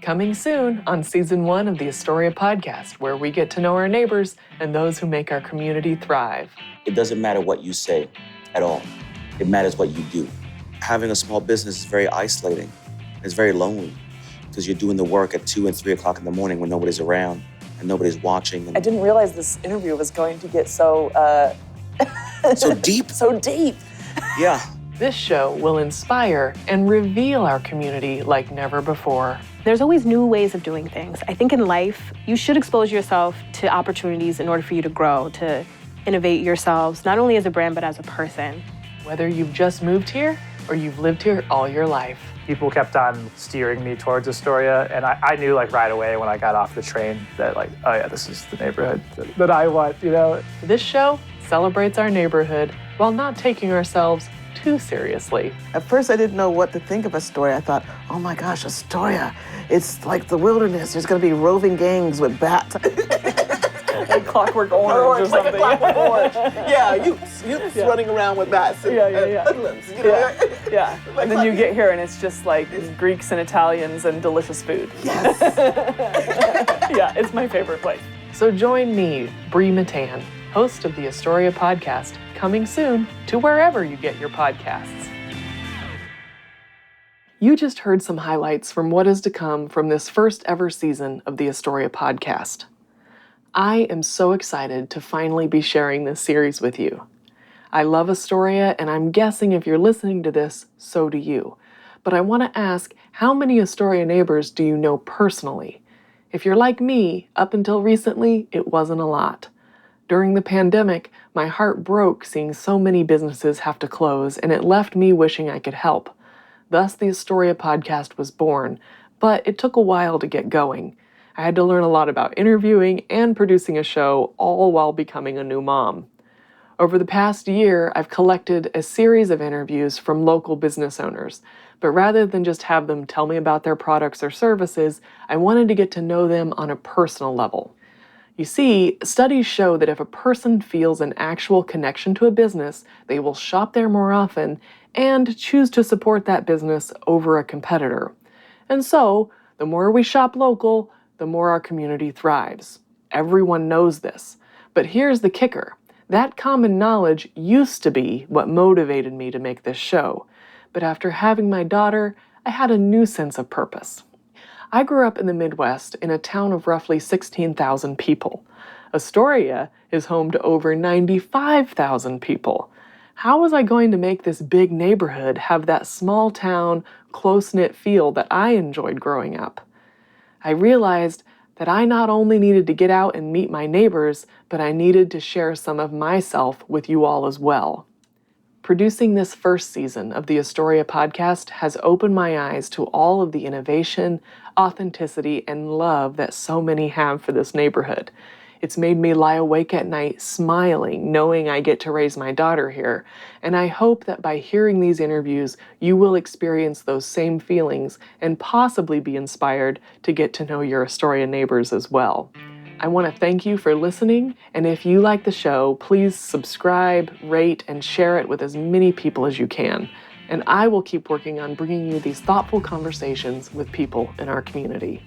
Coming soon on Season 1 of the Astoria Podcast, where we get to know our neighbors and those who make our community thrive. It doesn't matter what you say at all. It matters what you do. Having a small business is very isolating. It's very lonely because you're doing the work at 2 and 3 o'clock in the morning when nobody's around and nobody's watching. I didn't realize this interview was going to get so... So deep. So deep. Yeah. This show will inspire and reveal our community like never before. There's always new ways of doing things. I think in life, you should expose yourself to opportunities in order for you to grow, to innovate yourselves, not only as a brand, but as a person. Whether you've just moved here or you've lived here all your life. People kept on steering me towards Astoria, and I knew like right away when I got off the train that like, oh yeah, this is the neighborhood that I want, you know? This show celebrates our neighborhood while not taking ourselves too seriously. At first, I didn't know what to think of Astoria. I thought, oh my gosh, Astoria, it's like the wilderness. There's gonna be roving gangs with bats. Like Clockwork Orange or something. Like Clockwork Orange. Yeah, you running around with bats and hoodlums, you know? Yeah, and then you get here and it's just like Greeks and Italians and delicious food. Yes. Yeah, it's my favorite place. So join me, Bree Matan, host of the Astoria Podcast, coming soon to wherever you get your podcasts. You just heard some highlights from what is to come from this first ever season of the Astoria Podcast. I am so excited to finally be sharing this series with you. I love Astoria, and I'm guessing if you're listening to this, so do you. But I want to ask, how many Astoria neighbors do you know personally? If you're like me, up until recently, it wasn't a lot. During the pandemic, my heart broke seeing so many businesses have to close, and it left me wishing I could help. Thus, the Astoria Podcast was born, but it took a while to get going. I had to learn a lot about interviewing and producing a show, all while becoming a new mom. Over the past year, I've collected a series of interviews from local business owners, but rather than just have them tell me about their products or services, I wanted to get to know them on a personal level. You see, studies show that if a person feels an actual connection to a business, they will shop there more often and choose to support that business over a competitor. And so, the more we shop local, the more our community thrives. Everyone knows this. But here's the kicker. That common knowledge used to be what motivated me to make this show. But after having my daughter, I had a new sense of purpose. I grew up in the Midwest in a town of roughly 16,000 people. Astoria is home to over 95,000 people. How was I going to make this big neighborhood have that small town, close-knit feel that I enjoyed growing up? I realized that I not only needed to get out and meet my neighbors, but I needed to share some of myself with you all as well. Producing this first season of the Astoria Podcast has opened my eyes to all of the innovation, authenticity, and love that so many have for this neighborhood. It's made me lie awake at night smiling, knowing I get to raise my daughter here, and I hope that by hearing these interviews, you will experience those same feelings and possibly be inspired to get to know your Astoria neighbors as well. I want to thank you for listening, and if you like the show, please subscribe, rate, and share it with as many people as you can. And I will keep working on bringing you these thoughtful conversations with people in our community.